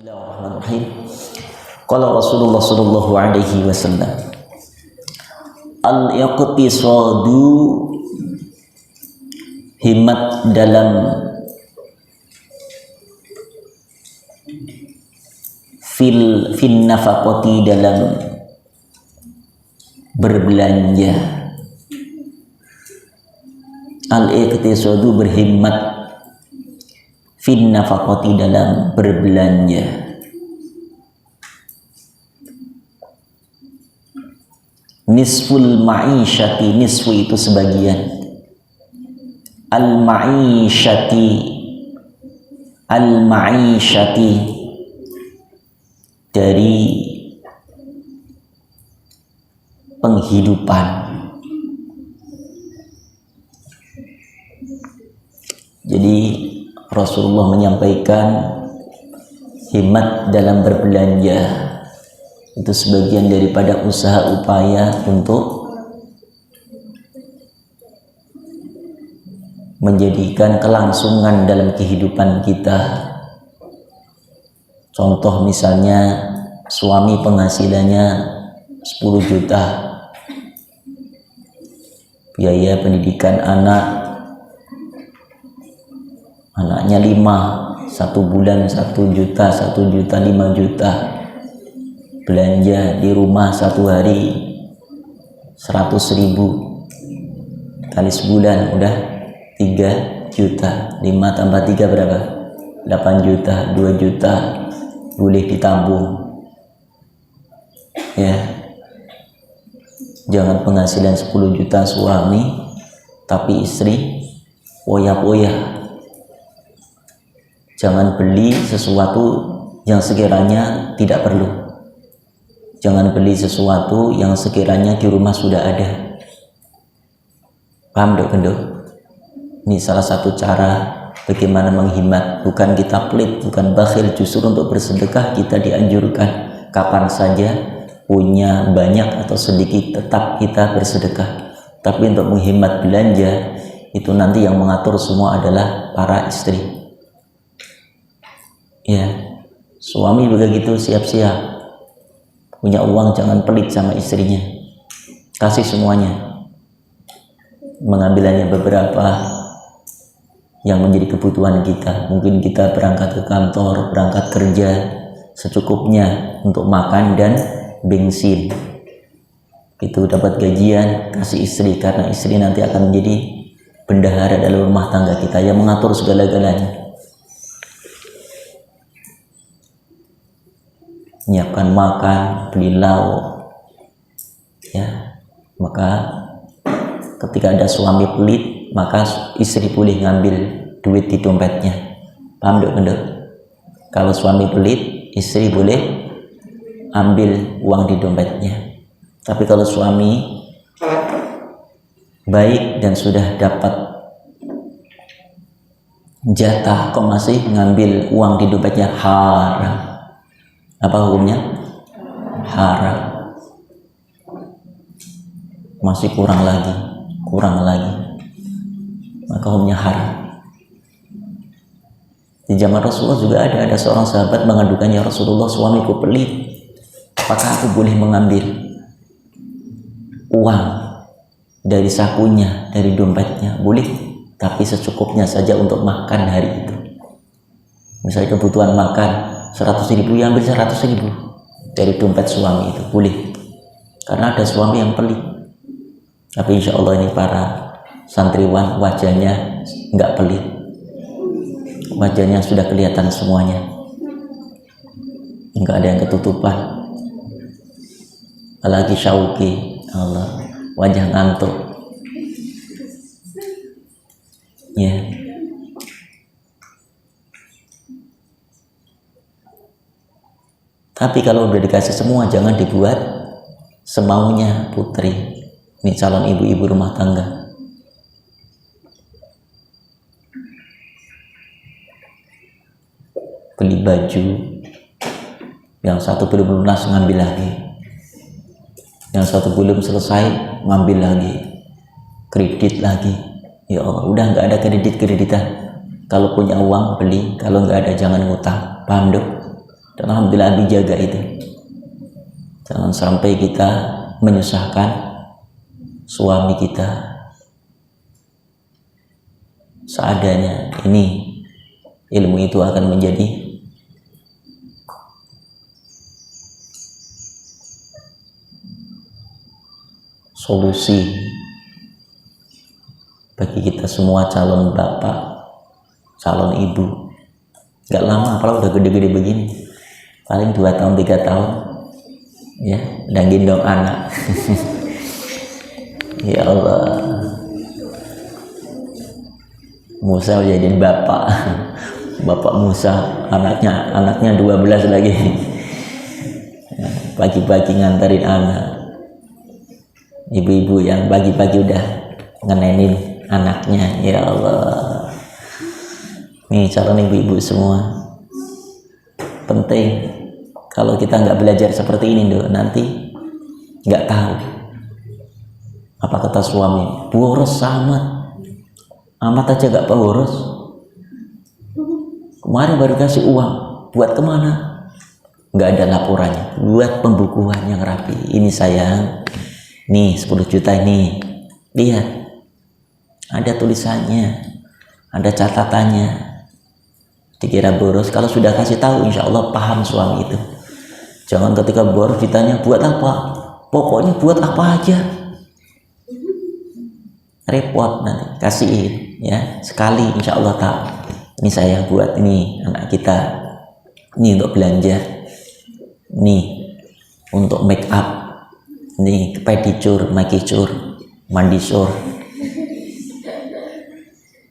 Bismillahirrahmanirrahim. Qala Rasulullah sallallahu alaihi wasallam, al-iqtisadu himmat dalam fil nafaqati, dalam berbelanja. Al-iqtisadu berhimmat, fin nafaqati dalam berbelanja. Nisful ma'isyati, nisfu itu sebagian. Al-ma'isyati, al-ma'isyati dari penghidupan. Jadi Rasulullah menyampaikan himmat dalam berbelanja itu sebagian daripada usaha upaya untuk menjadikan kelangsungan dalam kehidupan kita. Contoh misalnya suami penghasilannya 10 juta, biaya pendidikan anaknya 5, 1 bulan 1 juta, 1 juta 5 juta. Belanja di rumah 1 hari 100.000 kali sebulan udah 3 juta. 5 tambah 3 berapa? 8 juta, 2 juta boleh ditabung. Ya. Jangan penghasilan 10 juta suami tapi istri poya-poya. Jangan beli sesuatu yang sekiranya tidak perlu. Jangan beli sesuatu yang sekiranya di rumah sudah ada. Paham dok, Kendo? Ini salah satu cara bagaimana menghemat. Bukan kita pelit, bukan bakhil. Justru untuk bersedekah kita dianjurkan kapan saja, punya banyak atau sedikit, tetap kita bersedekah. Tapi untuk menghemat belanja, itu nanti yang mengatur semua adalah para istri. Ya, suami begitu siap-siap, punya uang jangan pelit sama istrinya, kasih semuanya. Mengambil hanya beberapa yang menjadi kebutuhan kita. Mungkin kita berangkat ke kantor, berangkat kerja secukupnya untuk makan dan bensin. Itu dapat gajian, kasih istri, karena istri nanti akan menjadi bendahara dalam rumah tangga kita yang mengatur segala-galanya. Menyiapkan makan, beli lauk, ya. Maka ketika ada suami pelit, maka istri boleh ngambil duit di dompetnya. Paham dok? Kalau suami pelit, istri boleh ambil uang di dompetnya. Tapi kalau suami baik dan sudah dapat jatah kok masih ngambil uang di dompetnya, haram. Apa hukumnya? Haram. Masih kurang lagi, maka hukumnya haram. Di zaman Rasulullah juga ada seorang sahabat mengadukannya, Rasulullah, suamiku pelit, apakah aku boleh mengambil uang dari sakunya, dari dompetnya? Boleh, tapi secukupnya saja untuk makan hari itu. Misalnya kebutuhan makan 100.000, ya ambil 100.000 dari dompet suami itu, boleh. Karena ada suami yang pelit. Tapi insya Allah ini para santriwan wajahnya nggak pelit, wajahnya sudah kelihatan semuanya, nggak ada yang ketutupan. Apalagi syauki, Allah, wajah ngantuk, ya. Tapi kalau udah dikasih semua, jangan dibuat semaunya putri. Ini calon ibu-ibu rumah tangga. Beli baju, yang satu belum lunas ngambil lagi, yang satu belum selesai ngambil lagi, kredit lagi. Ya Allah, udah nggak ada kredit-kreditan. Kalau punya uang beli, kalau nggak ada jangan ngutang. Paham dok? Dan alhamdulillah dijaga itu. Jangan sampai kita menyusahkan suami kita seadanya. Ini ilmu itu akan menjadi solusi bagi kita semua, calon bapak, calon ibu. Gak lama, kalau udah gede-gede begini, paling 2 tahun 3 tahun ya udah gendong anak. Ya Allah, Musa jadi bapak. Bapak Musa, anaknya 12 lagi. Pagi-pagi nganterin anak. Ibu-ibu yang pagi-pagi udah ngenenin anaknya. Ya Allah, nih calon ibu-ibu semua, penting. Kalau kita nggak belajar seperti ini dong, nanti nggak tahu apa kata suami. Boros amat aja nggak boros. Kemarin baru kasih uang, buat kemana? Nggak ada laporannya. Buat pembukuan yang rapi. Ini sayang, nih 10 juta ini, lihat, ada tulisannya, ada catatannya. Dikira boros, kalau sudah kasih tahu insya Allah paham suami itu. Jangan ketika boros ditanya buat apa, pokoknya buat apa aja, repot nanti. Kasihin ya, sekali insya Allah tahu. Ini saya buat ini anak kita, ini untuk belanja, nih untuk make up, nih pedicure, manicure, mandisure,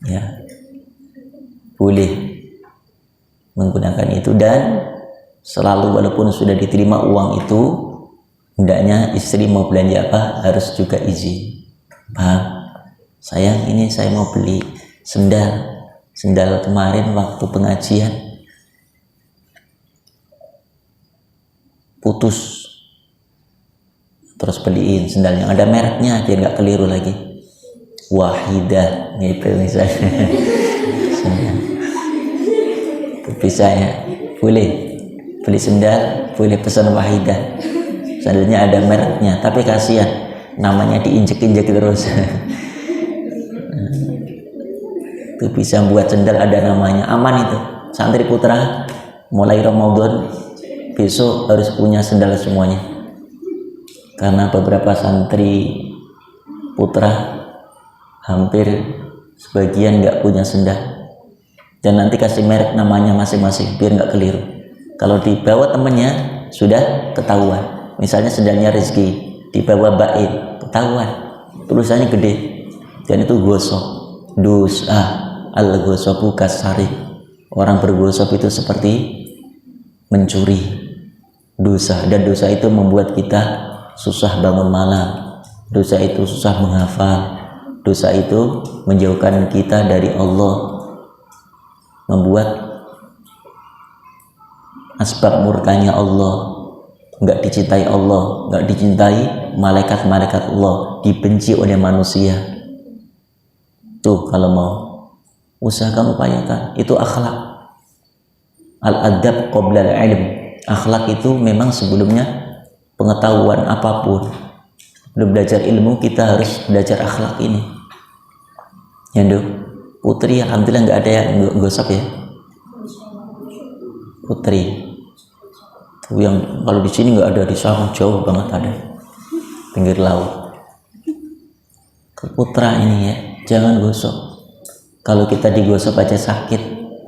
ya boleh menggunakan itu. Dan selalu walaupun sudah diterima uang itu, hendaknya istri mau belanja apa harus juga izin. Paham? Sayang, ini saya mau beli sendal kemarin waktu pengajian putus, terus beliin sendal yang ada mereknya biar nggak keliru lagi. Wahidah gitu misalnya. Bisa ya, boleh beli sendal, boleh pesan Wahidah, sandalnya ada mereknya, tapi kasihan namanya diinjek-injek terus. Itu bisa buat sendal ada namanya, aman itu. Santri putra mulai Ramadan besok harus punya sendal semuanya, karena beberapa santri putra hampir sebagian nggak punya sendal. Dan nanti kasih merek namanya masing-masing biar nggak keliru. Kalau dibawa temennya sudah ketahuan. Misalnya sendalnya Rizki, dibawa Bain, ketahuan. Tulisannya gede dan itu gosok. Dosa al-gosobu kasari. Orang bergosok itu seperti mencuri. Dosa, dan dosa itu membuat kita susah bangun malam. Dosa itu susah menghafal. Dosa itu menjauhkan kita dari Allah, membuat asbab murkanya Allah, nggak dicintai Allah, nggak dicintai malaikat-malaikat Allah, dibenci oleh manusia. Tuh kalau mau usahakan, upayakan. Itu akhlak. Al-adab qabla al-ilm. Akhlak itu memang sebelumnya pengetahuan apapun. Sebelum belajar ilmu kita harus belajar akhlak ini. Ya Dok. Putri alhamdulillah nggak ada yang gosok ya. Putri tuh yang kalau di sini nggak ada, di sana jauh banget ada, pinggir laut. Ke putra ini ya, jangan gosok. Kalau kita digosok aja sakit,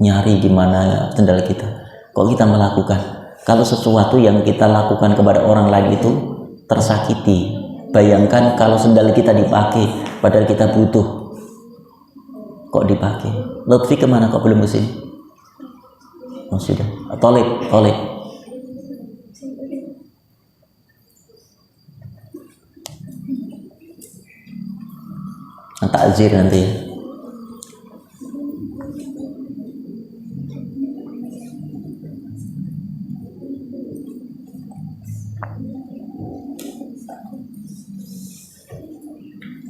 nyari gimana sendal kita. Kok kita melakukan? Kalau sesuatu yang kita lakukan kepada orang lain itu tersakiti, bayangkan kalau sendal kita dipakai padahal kita butuh, kok dipakai. Lutfi kemana, kok belum kesini? Oh sudah. Tolib. Takzir nanti ya.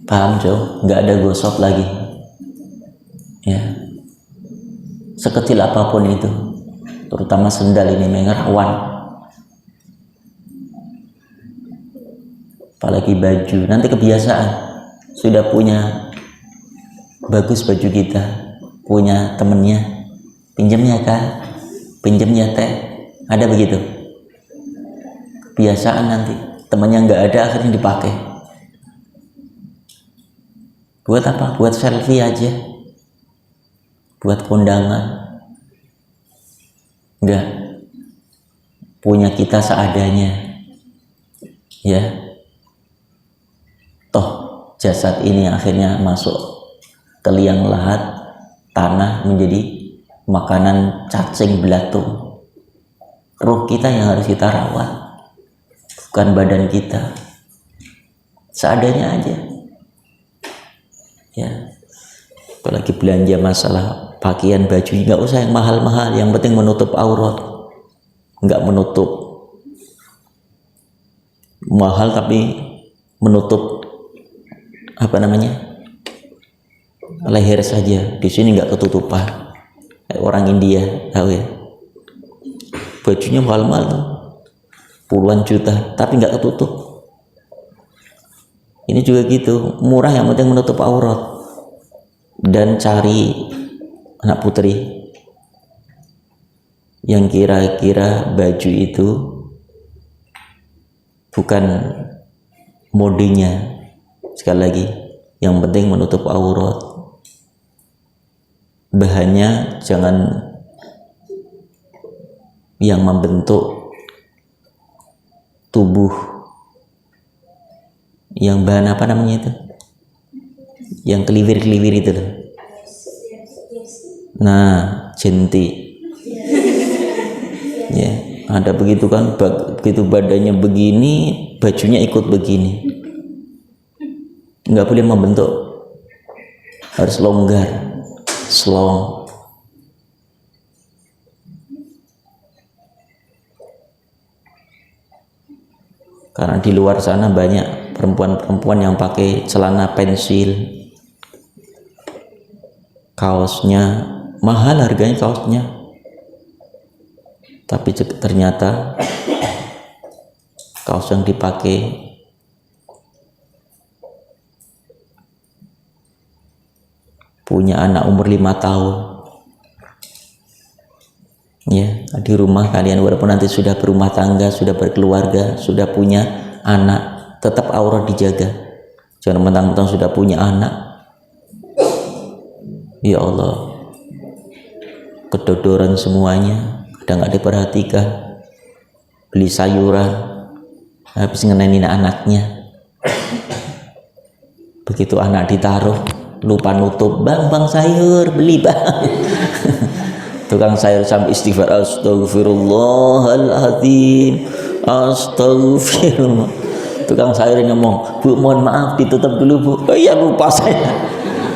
Paham Jo? Nggak ada gosok lagi. Ya, sekecil apapun itu terutama sendal ini rawan. Apalagi baju, nanti kebiasaan. Sudah punya bagus baju kita, punya temennya, pinjam ya kak, pinjam ya teh, ada begitu. Kebiasaan nanti, temennya nggak ada akhirnya dipakai. Buat apa? Buat selfie aja, buat kondangan. Enggak, punya kita seadanya, ya. Toh jasad ini akhirnya masuk ke liang lahat tanah menjadi makanan cacing belatung. Ruh kita yang harus kita rawat, bukan badan kita. Seadanya aja, ya. Apalagi belanja masalah pakaian baju, nggak usah yang mahal-mahal, yang penting menutup aurat. Nggak menutup mahal tapi menutup leher saja. Di sini nggak ketutupan. Orang India tahu ya, bajunya mahal-mahal puluhan juta tapi nggak ketutup. Ini juga gitu, murah yang penting menutup aurat. Dan cari anak putri yang kira-kira baju itu bukan modenya. Sekali lagi, yang penting menutup aurat. Bahannya jangan yang membentuk tubuh, yang bahan apa namanya itu, yang keliwir-keliwir itu loh. Nah, jentik. Ya, ada begitu kan, begitu badannya begini, bajunya ikut begini. Nggak boleh membentuk, harus longgar, slong. Karena di luar sana banyak perempuan-perempuan yang pakai celana pensil, kaosnya mahal harganya kaosnya, tapi ternyata kaos yang dipakai punya anak umur 5 tahun. Ya, di rumah kalian walaupun nanti sudah berumah tangga, sudah berkeluarga, sudah punya anak, tetap aurat dijaga. Jangan mentang-mentang sudah punya anak, ya Allah, kedodoran semuanya, kadang nggak diperhatikan. Beli sayuran, habis ngenenin anaknya. Begitu anak ditaruh, lupa nutup, bang sayur, beli bang. Tukang sayur sampai istighfar, astagfirullahaladzim, astagfirullah. Tukang sayur ngomong, bu mohon maaf ditutup dulu bu. Oh iya lupa saya.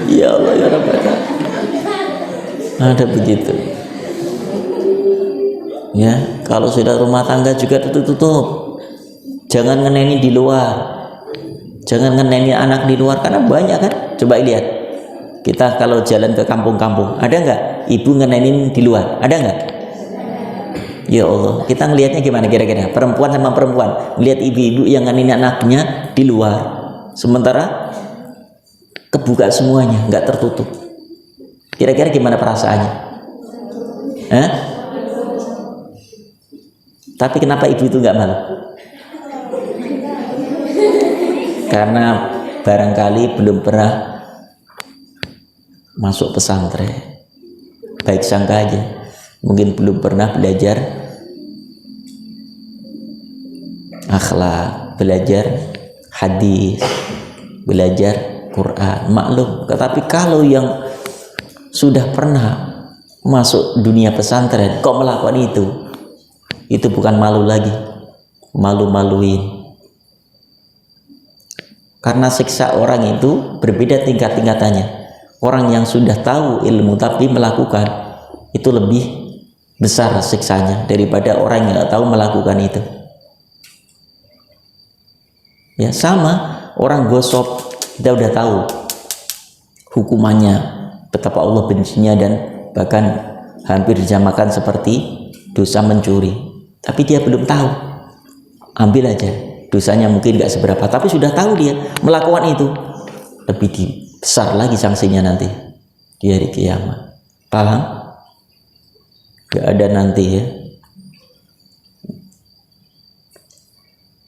Ya Allah ya Rabbal. Ada begitu. Ya, kalau sudah rumah tangga juga tutup. Jangan ngeneni di luar. Jangan ngeneni anak di luar, karena banyak kan. Coba lihat, kita kalau jalan ke kampung-kampung, ada nggak ibu ngenenin di luar? Ada nggak? Ya Allah, kita ngelihatnya gimana kira-kira? Perempuan sama perempuan, lihat ibu-ibu yang ngenenin anaknya di luar, sementara kebuka semuanya, nggak tertutup. Kira-kira gimana perasaannya? Tapi kenapa ibu itu nggak malu? Karena barangkali belum pernah masuk pesantren. Baik sangka aja, mungkin belum pernah belajar akhlak, belajar hadis, belajar Quran, maklum. Tetapi kalau yang sudah pernah masuk dunia pesantren kok melakukan itu bukan malu lagi, malu-maluin. Karena siksa orang itu berbeda tingkat-tingkatannya. Orang yang sudah tahu ilmu tapi melakukan itu lebih besar siksanya daripada orang yang nggak tahu melakukan itu. Ya sama, orang gosok kita udah tahu hukumannya, betapa Allah bencinya, dan bahkan hampir disamakan seperti dosa mencuri, tapi dia belum tahu, ambil aja, dosanya mungkin nggak seberapa, tapi sudah tahu dia melakukan itu, lebih besar lagi sanksinya nanti di hari kiamat. Paham? Gak ada nanti ya.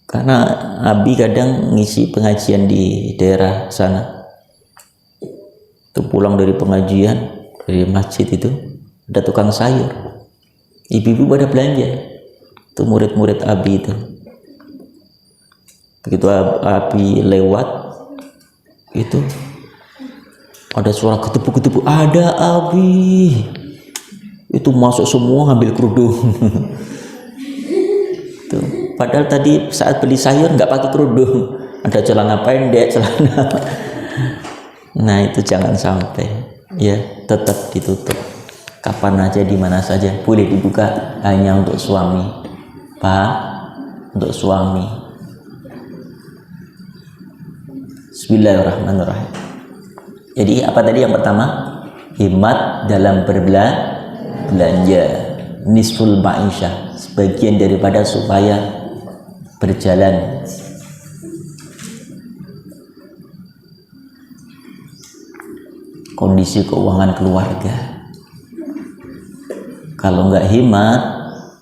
Karena Abi kadang ngisi pengajian di daerah sana, itu pulang dari pengajian dari masjid itu ada tukang sayur, ibu-ibu pada belanja, itu murid-murid Abi itu. Begitu Abi lewat itu ada suara ketepuk-ketepuk, ada Abi, itu masuk semua ngambil kerudung. Tuh. Padahal tadi saat beli sayur nggak pakai kerudung, ada celana pendek, celana. Nah itu jangan sampai ya, tetap ditutup. Kapan aja, di mana saja boleh dibuka, hanya untuk suami, Pak, untuk suami. Bismillahirrahmanirrahim. Jadi apa tadi yang pertama? Hikmat dalam berbelanja, nisful ma'isyah, sebagian daripada supaya berjalan. Kondisi keuangan keluarga. Kalau nggak hikmat,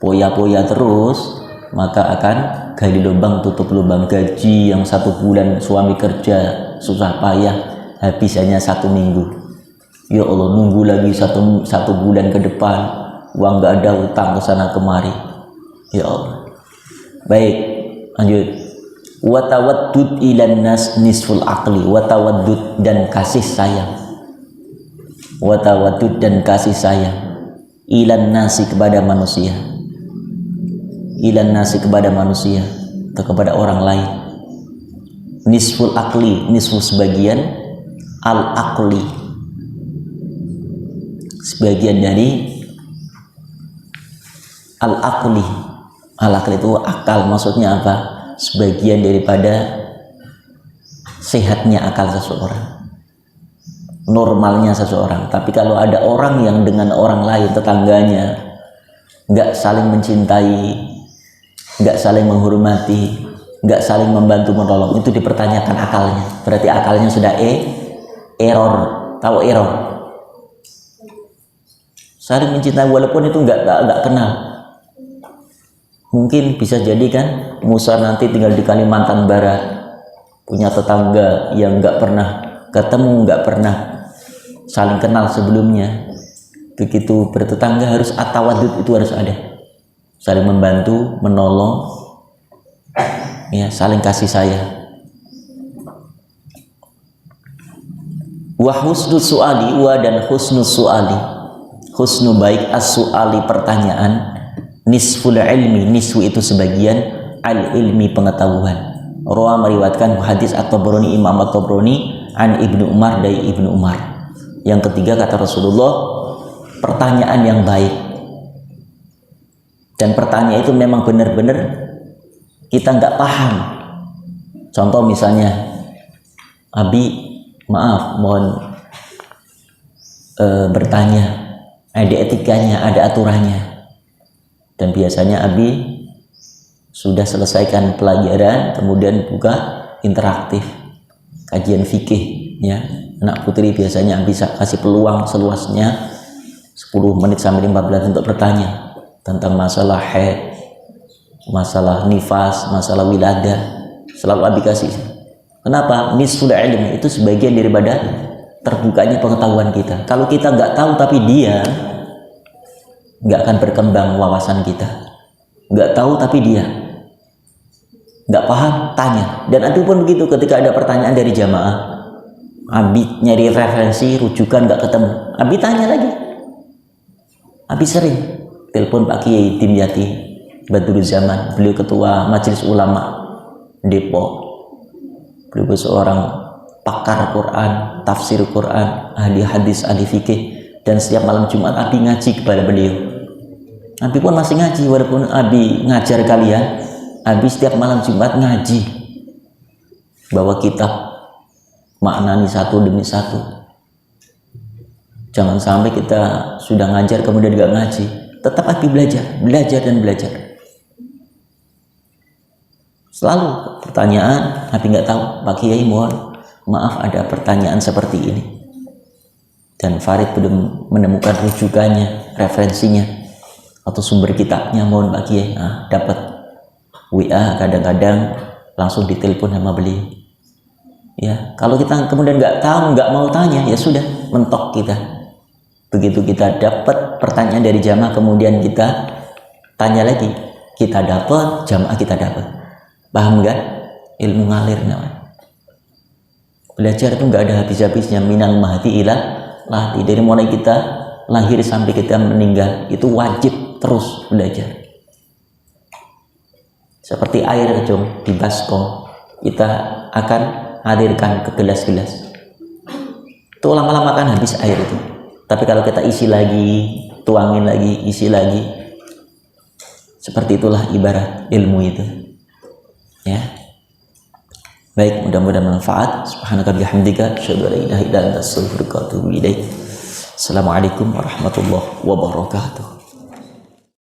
poya-poya terus, maka akan gali lubang tutup lubang. Gaji yang 1 bulan suami kerja susah payah, habis hanya 1 minggu. Ya Allah, nunggu lagi satu bulan ke depan, uang nggak ada, utang ke sana kemari. Ya Allah. Baik, lanjut. Watawaddud ilan nas nisful aqli. Watawaddud dan kasih sayang. Watawaddud dan kasih sayang. Ilan nasi kepada manusia. Ilan nasi kepada manusia atau kepada orang lain. Nisful aqli, nisful sebagian, al aqli sebagian dari al aqli. Al aqli itu akal, maksudnya apa? Sebagian daripada sehatnya akal seseorang, normalnya seseorang. Tapi kalau ada orang yang dengan orang lain, tetangganya, nggak saling mencintai, nggak saling menghormati, nggak saling membantu menolong, itu dipertanyakan akalnya. Berarti akalnya sudah error. Tahu error? Saling mencintai walaupun itu nggak kenal. Mungkin bisa jadi kan Musa nanti tinggal di Kalimantan Barat, punya tetangga yang nggak pernah ketemu, nggak pernah saling kenal sebelumnya. Begitu bertetangga harus at-tawaddud, itu harus ada, saling membantu, menolong, ya, saling kasih sayang. Wa husnus su'ali, wa dan husnus su'ali, husnu baik, as-su'ali pertanyaan, nisful ilmi, nisfu itu sebagian, al ilmi pengetahuan. Rawa meriwayatkan hadis at-Tabrani, Imam at-Tabrani, an Ibnu Umar, dari Ibnu Umar. Yang ketiga kata Rasulullah, pertanyaan yang baik. Dan pertanyaan itu memang benar-benar kita nggak paham. Contoh misalnya, Abi maaf mohon bertanya, ada etikanya, ada aturannya. Dan biasanya Abi sudah selesaikan pelajaran, kemudian buka interaktif, kajian fikih, ya. Anak putri biasanya Abi kasih peluang seluasnya 10 menit sampai 15 untuk bertanya tentang masalah haid, masalah nifas, masalah wiladah, selalu Abi kasih. Kenapa? Nisful ilmi itu sebagian daripada terbukanya pengetahuan kita. Kalau kita nggak tahu tapi dia, nggak akan berkembang wawasan kita. Nggak tahu tapi dia nggak paham, tanya. Dan itu pun begitu, ketika ada pertanyaan dari jamaah, Abi nyari referensi, rujukan nggak ketemu, Abi tanya lagi. Abi sering telepon Pak Kiai Dimyati Badrul Zaman, beliau ketua Majelis Ulama Depok. Beliau seorang pakar Quran, tafsir Quran, ahli hadis, ahli fikih. Dan setiap malam Jumat Abi ngaji kepada beliau. Abi pun masih ngaji, walaupun Abi ngajar kalian, Abi setiap malam Jumat ngaji, bawa kitab, maknani satu demi satu. Jangan sampai kita sudah ngajar kemudian gak ngaji. tetap Abi belajar dan belajar. Selalu pertanyaan, Abi nggak tahu, Pak Kiai mohon maaf ada pertanyaan seperti ini. Dan Farid belum menemukan rujukannya, referensinya, atau sumber kitabnya, mohon Pak Kiai. Nah, dapat WA kadang-kadang langsung ditelepon sama beliau. Ya, kalau kita kemudian nggak tahu, nggak mau tanya, ya sudah, mentok kita. Begitu kita dapat pertanyaan dari jamaah, kemudian kita tanya lagi, kita dapat, jamaah kita dapat. Paham nggak? Ilmu ngalir namanya. Belajar itu nggak ada habis-habisnya. Minal mahdi ilal lahdi, dari mulai kita lahir sampai kita meninggal itu wajib terus belajar. Seperti air di baskom, kita akan alirkan ke gelas-gelas. Itu lama-lama kan habis air itu. Tapi kalau kita isi lagi, tuangin lagi, isi lagi, seperti itulah ibarat ilmu itu. Ya. Baik, mudah-mudahan manfaat. Subhanaka bihamdika asyhadu an la ilaha illa anta astaghfiruka wa atubu ilaik. Assalamualaikum warahmatullahi wabarakatuh.